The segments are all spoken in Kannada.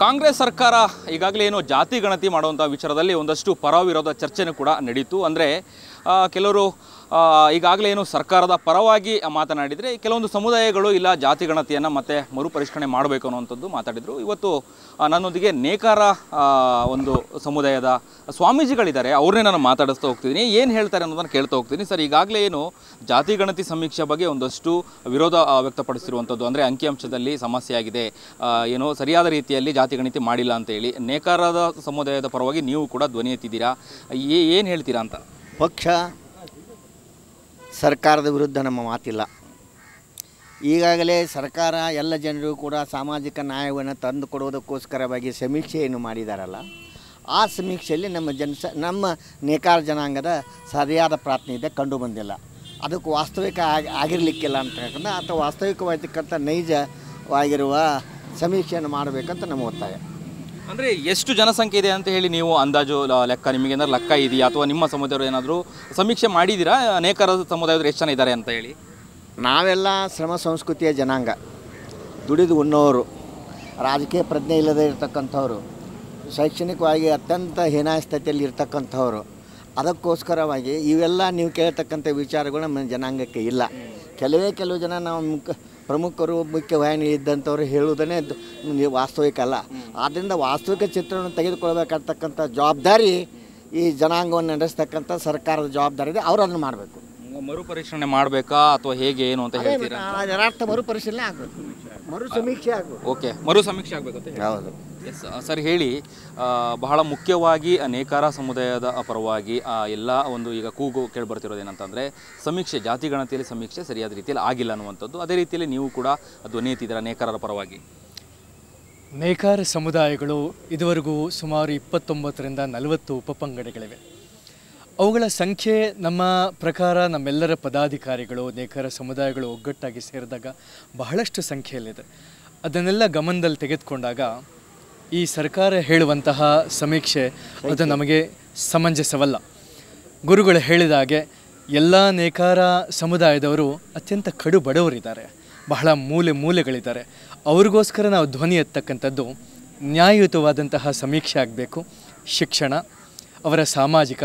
ಕಾಂಗ್ರೆಸ್ ಸರ್ಕಾರ ಈಗಾಗಲೇ ಏನು ಜಾತಿ ಗಣತಿ ಮಾಡುವಂಥ ವಿಚಾರದಲ್ಲಿ ಒಂದಷ್ಟು ಪರ ವಿರೋಧ ಚರ್ಚೆನೂ ಕೂಡ ನಡೀತು. ಅಂದರೆ ಕೆಲವರು ಈಗಾಗಲೇ ಏನು ಸರ್ಕಾರದ ಪರವಾಗಿ ಮಾತನಾಡಿದರೆ, ಕೆಲವೊಂದು ಸಮುದಾಯಗಳು ಇಲ್ಲ ಜಾತಿ ಗಣತಿಯನ್ನು ಮತ್ತೆ ಮರುಪರಿಷ್ಕರಣೆ ಮಾಡಬೇಕು ಅನ್ನುವಂಥದ್ದು ಮಾತಾಡಿದರು. ಇವತ್ತು ನನ್ನೊಂದಿಗೆ ನೇಕಾರ ಒಂದು ಸಮುದಾಯದ ಸ್ವಾಮೀಜಿಗಳಿದ್ದಾರೆ, ಅವ್ರನ್ನೇ ನಾನು ಮಾತಾಡಿಸ್ತಾ ಹೋಗ್ತಿದ್ದೀನಿ. ಏನು ಹೇಳ್ತಾರೆ ಅನ್ನೋದನ್ನು ಕೇಳ್ತಾ ಹೋಗ್ತೀನಿ. ಸರ್, ಈಗಾಗಲೇ ಏನು ಜಾತಿ ಗಣತಿ ಸಮೀಕ್ಷೆ ಬಗ್ಗೆ ಒಂದಷ್ಟು ವಿರೋಧ ವ್ಯಕ್ತಪಡಿಸಿರುವಂಥದ್ದು, ಅಂದರೆ ಅಂಕಿಅಂಶದಲ್ಲಿ ಸಮಸ್ಯೆ ಆಗಿದೆ, ಏನೋ ಸರಿಯಾದ ರೀತಿಯಲ್ಲಿ ಜಾತಿ ಗಣತಿ ಮಾಡಿಲ್ಲ ಅಂತೇಳಿ ನೇಕಾರದ ಸಮುದಾಯದ ಪರವಾಗಿ ನೀವು ಕೂಡ ಧ್ವನಿ ಎತ್ತಿದ್ದೀರಾ. ಏನು ಹೇಳ್ತೀರಾ ಅಂತ? ಪಕ್ಷ ಸರ್ಕಾರದ ವಿರುದ್ಧ ನಮ್ಮ ಮಾತಿಲ್ಲ. ಈಗಾಗಲೇ ಸರ್ಕಾರ ಎಲ್ಲ ಜನರಿಗೂ ಕೂಡ ಸಾಮಾಜಿಕ ನ್ಯಾಯವನ್ನು ತಂದು ಕೊಡುವುದಕ್ಕೋಸ್ಕರವಾಗಿ ಸಮೀಕ್ಷೆಯನ್ನು ಮಾಡಿದಾರಲ್ಲ, ಆ ಸಮೀಕ್ಷೆಯಲ್ಲಿ ನಮ್ಮ ನೇಕಾರ ಜನಾಂಗದ ಸರಿಯಾದ ಪ್ರಾತಿನಿಧ್ಯ ಕಂಡು ಬಂದಿಲ್ಲ. ಅದಕ್ಕೆ ವಾಸ್ತವಿಕ ಆಗಿರಲಿಕ್ಕಿಲ್ಲ ಅಂತಕ್ಕಂಥ ಅಥವಾ ವಾಸ್ತವಿಕವಾಗಿರ್ತಕ್ಕಂಥ ನೈಜವಾಗಿರುವ ಸಮೀಕ್ಷೆಯನ್ನು ಮಾಡಬೇಕಂತ ನಮ್ಮ ಒತ್ತಾಯ. ಅಂದರೆ ಎಷ್ಟು ಜನಸಂಖ್ಯೆ ಇದೆ ಅಂತ ಹೇಳಿ ನೀವು ಅಂದಾಜು ಲೆಕ್ಕ ನಿಮಗೇನಾದ್ರು ಲೆಕ್ಕ ಇದೆಯಾ, ಅಥವಾ ನಿಮ್ಮ ಸಮುದಾಯರು ಏನಾದರೂ ಸಮೀಕ್ಷೆ ಮಾಡಿದ್ದೀರಾ ನೇಕಾರ ಸಮುದಾಯದವರು ಎಷ್ಟು ಜನ ಇದ್ದಾರೆ ಅಂತ ಹೇಳಿ? ನಾವೆಲ್ಲ ಶ್ರಮ ಸಂಸ್ಕೃತಿಯ ಜನಾಂಗ, ದುಡಿದು ಉಣ್ಣೋರು, ರಾಜಕೀಯ ಪ್ರಜ್ಞೆ ಇಲ್ಲದೆ ಇರತಕ್ಕಂಥವ್ರು, ಶೈಕ್ಷಣಿಕವಾಗಿ ಅತ್ಯಂತ ಹೀನಾಯ ಸ್ಥಿತಿಯಲ್ಲಿ ಇರ್ತಕ್ಕಂಥವ್ರು. ಅದಕ್ಕೋಸ್ಕರವಾಗಿ ಇವೆಲ್ಲ ನೀವು ಕೇಳ್ತಕ್ಕಂಥ ವಿಚಾರಗಳು ನಮ್ಮ ಜನಾಂಗಕ್ಕೆ ಇಲ್ಲ. ಕೆಲವು ಜನ ನಾವು ಪ್ರಮುಖರು ಮುಖ್ಯವಾಹಿನಿ ಇದ್ದಂಥವ್ರು ಹೇಳುವುದನ್ನೇ ವಾಸ್ತವಿಕ ಅಲ್ಲ. ಆದ್ದರಿಂದ ವಾಸ್ತವಿಕ ಚಿತ್ರವನ್ನು ತೆಗೆದುಕೊಳ್ಬೇಕಾಗ್ತಕ್ಕಂಥ ಜವಾಬ್ದಾರಿ ಈ ಜನಾಂಗವನ್ನು ನಡೆಸ್ತಕ್ಕಂಥ ಸರ್ಕಾರದ ಜವಾಬ್ದಾರಿ ಇದೆ. ಅವರು ಅದನ್ನು ಮಾಡಬೇಕು. ಮರುಪರಿಶೀಲನೆ ಮಾಡಬೇಕಾ ಅಥವಾ ಹೇಗೆ ಏನು ಅಂತ ಹೇಳ್ತೀರಾ? ಅದರರ್ಥ ಮರುಪರಿಶೀಲನೆ ಆಗಬೇಕು, ಮರು ಸಮೀಕ್ಷೆ ಆಗಬೇಕು. ಓಕೆ, ಮರು ಸಮೀಕ್ಷೆ ಆಗಬೇಕು ಅಂತ. ಹೌದು. ಎಸ್ ಸರ್, ಹೇಳಿ. ಬಹಳ ಮುಖ್ಯವಾಗಿ ನೇಕಾರ ಸಮುದಾಯದ ಪರವಾಗಿ ಎಲ್ಲ ಒಂದು ಈಗ ಕೂಗು ಕೇಳಿಬರ್ತಿರೋದು ಏನಂತಂದರೆ, ಸಮೀಕ್ಷೆ ಜಾತಿ ಗಣತಿಯಲ್ಲಿ ಸಮೀಕ್ಷೆ ಸರಿಯಾದ ರೀತಿಯಲ್ಲಿ ಆಗಿಲ್ಲ ಅನ್ನುವಂಥದ್ದು. ಅದೇ ರೀತಿಯಲ್ಲಿ ನೀವು ಕೂಡ ಧ್ವನಿ ಎತ್ತಿದ್ದೀರಾ ನೇಕಾರರ ಪರವಾಗಿ. ನೇಕಾರ ಸಮುದಾಯಗಳು ಇದುವರೆಗೂ ಸುಮಾರು 29ರಿಂದ 40 ಉಪಪಂಗಡಗಳಿವೆ. ಅವುಗಳ ಸಂಖ್ಯೆ ನಮ್ಮ ಪ್ರಕಾರ ನಮ್ಮೆಲ್ಲರ ಪದಾಧಿಕಾರಿಗಳು ನೇಕಾರ ಸಮುದಾಯಗಳು ಒಗ್ಗಟ್ಟಾಗಿ ಸೇರಿದಾಗ ಬಹಳಷ್ಟು ಸಂಖ್ಯೆಯಲ್ಲಿದೆ. ಅದನ್ನೆಲ್ಲ ಗಮನದಲ್ಲಿ ತೆಗೆದುಕೊಂಡಾಗ ಈ ಸರ್ಕಾರ ಹೇಳುವಂತಹ ಸಮೀಕ್ಷೆ ಅದು ನಮಗೆ ಸಮಂಜಸವಲ್ಲ. ಗುರುಗಳು ಹೇಳಿದ ಹಾಗೆ ಎಲ್ಲ ನೇಕಾರ ಸಮುದಾಯದವರು ಅತ್ಯಂತ ಕಡು ಬಡವರಿದ್ದಾರೆ, ಬಹಳ ಮೂಲೆಗಳಿದ್ದಾರೆ. ಅವ್ರಿಗೋಸ್ಕರ ನಾವು ಧ್ವನಿ ಎತ್ತಕ್ಕಂಥದ್ದು ನ್ಯಾಯಯುತವಾದಂತಹ ಸಮೀಕ್ಷೆ ಆಗಬೇಕು. ಶಿಕ್ಷಣ, ಅವರ ಸಾಮಾಜಿಕ,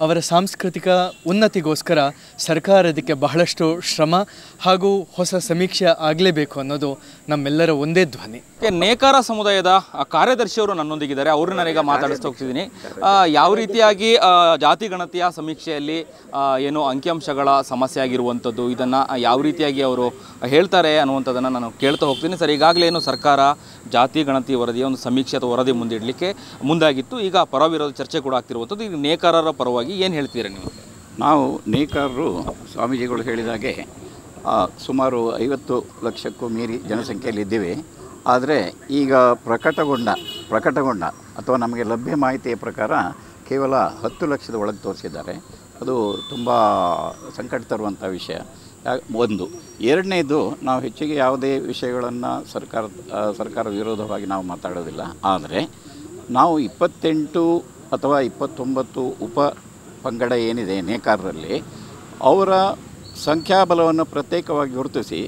ಅವರ ಸಾಂಸ್ಕೃತಿಕ ಉನ್ನತಿಗೋಸ್ಕರ ಸರ್ಕಾರ ಅದಕ್ಕೆ ಬಹಳಷ್ಟು ಶ್ರಮ ಹಾಗೂ ಹೊಸ ಸಮೀಕ್ಷೆ ಆಗಲೇಬೇಕು ಅನ್ನೋದು ನಮ್ಮೆಲ್ಲರ ಒಂದೇ ಧ್ವನಿ. ನೇಕಾರ ಸಮುದಾಯದ ಕಾರ್ಯದರ್ಶಿಯವರು ನನ್ನೊಂದಿಗಿದ್ದಾರೆ, ಅವ್ರನ್ನ ನಾನೀಗ ಮಾತಾಡಿಸ್ತಾ ಹೋಗ್ತಿದ್ದೀನಿ. ಯಾವ ರೀತಿಯಾಗಿ ಜಾತಿ ಗಣತಿಯ ಸಮೀಕ್ಷೆಯಲ್ಲಿ ಏನು ಅಂಕಿಅಂಶಗಳ ಸಮಸ್ಯೆ ಆಗಿರುವಂಥದ್ದು, ಇದನ್ನು ಯಾವ ರೀತಿಯಾಗಿ ಅವರು ಹೇಳ್ತಾರೆ ಅನ್ನುವಂಥದ್ದನ್ನು ನಾನು ಕೇಳ್ತಾ ಹೋಗ್ತೀನಿ. ಸರ್, ಈಗಾಗಲೇ ಏನು ಸರ್ಕಾರ ಜಾತಿ ಗಣತಿ ವರದಿಯ ಒಂದು ಸಮೀಕ್ಷೆ ಅಥವಾ ವರದಿ ಮುಂದಿಡಲಿಕ್ಕೆ ಮುಂದಾಗಿತ್ತು. ಈಗ ಪರ ವಿರೋಧ ಚರ್ಚೆ ಕೂಡ ಆಗ್ತಿರುವಂಥದ್ದು. ಈಗ ನೇಕಾರರ ಪರವಾಗಿ ಏನು ಹೇಳ್ತೀರಾ ನೀವು? ನಾವು ನೇಕಾರರು ಸ್ವಾಮೀಜಿಗಳು ಹೇಳಿದಾಗೆ ಸುಮಾರು 50 ಲಕ್ಷಕ್ಕೂ ಮೀರಿ ಜನಸಂಖ್ಯೆಯಲ್ಲಿದ್ದೀವಿ. ಆದರೆ ಈಗ ಪ್ರಕಟಗೊಂಡ ಅಥವಾ ನಮಗೆ ಲಭ್ಯ ಮಾಹಿತಿಯ ಪ್ರಕಾರ ಕೇವಲ 10 ಲಕ್ಷದ ಒಳಗೆ ತೋರಿಸಿದ್ದಾರೆ. ಅದು ತುಂಬ ಸಂಕಟ ತರುವಂಥ ವಿಷಯ. ಒಂದು. ಎರಡನೇದು, ನಾವು ಹೆಚ್ಚಿಗೆ ಯಾವುದೇ ವಿಷಯಗಳನ್ನು ಸರ್ಕಾರ ವಿರೋಧವಾಗಿ ನಾವು ಮಾತಾಡೋದಿಲ್ಲ. ಆದರೆ ನಾವು 28 ಅಥವಾ 29 ಉಪ ಪಂಗಡ ಏನಿದೆ ನೇಕಾರರಲ್ಲಿ, ಅವರ ಸಂಖ್ಯಾಬಲವನ್ನು ಪ್ರತ್ಯೇಕವಾಗಿ ಗುರುತಿಸಿ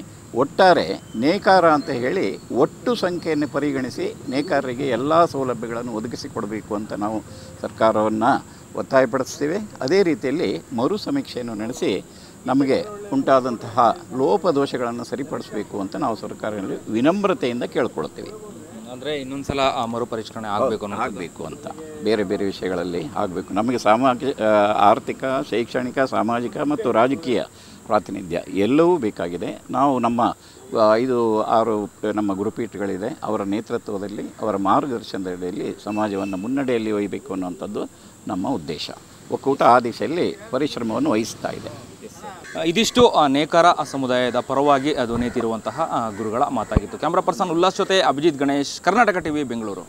ಒಟ್ಟಾರೆ ನೇಕಾರ ಅಂತ ಹೇಳಿ ಒಟ್ಟು ಸಂಖ್ಯೆಯನ್ನು ಪರಿಗಣಿಸಿ ನೇಕಾರರಿಗೆ ಎಲ್ಲ ಸೌಲಭ್ಯಗಳನ್ನು ಒದಗಿಸಿಕೊಡಬೇಕು ಅಂತ ನಾವು ಸರ್ಕಾರವನ್ನು ಒತ್ತಾಯಪಡಿಸ್ತೀವಿ. ಅದೇ ರೀತಿಯಲ್ಲಿ ಮರು ಸಮೀಕ್ಷೆಯನ್ನು ನಡೆಸಿ ನಮಗೆ ಉಂಟಾದಂತಹ ಲೋಪದೋಷಗಳನ್ನು ಸರಿಪಡಿಸಬೇಕು ಅಂತ ನಾವು ಸರ್ಕಾರದಲ್ಲಿ ವಿನಮ್ರತೆಯಿಂದ ಕೇಳ್ಕೊಳ್ತೀವಿ. ಅಂದರೆ ಇನ್ನೊಂದ್ಸಲ ಮರುಪರಿಷ್ಕರಣೆ ಆಗಬೇಕು ಅಂತ ಬೇರೆ ವಿಷಯಗಳಲ್ಲಿ ಆಗಬೇಕು. ನಮಗೆ ಆರ್ಥಿಕ, ಶೈಕ್ಷಣಿಕ, ಸಾಮಾಜಿಕ ಮತ್ತು ರಾಜಕೀಯ ಪ್ರಾತಿನಿಧ್ಯ ಎಲ್ಲವೂ ಬೇಕಾಗಿದೆ. ನಾವು ನಮ್ಮ 5-6 ನಮ್ಮ ಗುರುಪೀಠಗಳಿದೆ, ಅವರ ನೇತೃತ್ವದಲ್ಲಿ, ಅವರ ಮಾರ್ಗದರ್ಶನದಲ್ಲಿ ಸಮಾಜವನ್ನು ಮುನ್ನಡೆಯಲ್ಲಿ ಒಯ್ಯಬೇಕು ಅನ್ನುವಂಥದ್ದು ನಮ್ಮ ಉದ್ದೇಶ. ಒಕ್ಕೂಟ ಆ ದಿಶೆಯಲ್ಲಿ ಪರಿಶ್ರಮವನ್ನು ವಹಿಸ್ತಾ ಇದೆ. ಇದಿಷ್ಟು ನೇಕಾರ ಸಮುದಾಯದ ಪರವಾಗಿ ಧ್ವನಿ ಎತ್ತಿರುವಂತಹ ಗುರುಗಳ ಮಾತಾಗಿತ್ತು. ಕ್ಯಾಮ್ರಾ ಪರ್ಸನ್ ಉಲ್ಲಾಸ್ ಜೊತೆ ಅಭಿಜಿತ್ ಗಣೇಶ್, ಕರ್ನಾಟಕ ಟಿವಿ, ಬೆಂಗಳೂರು.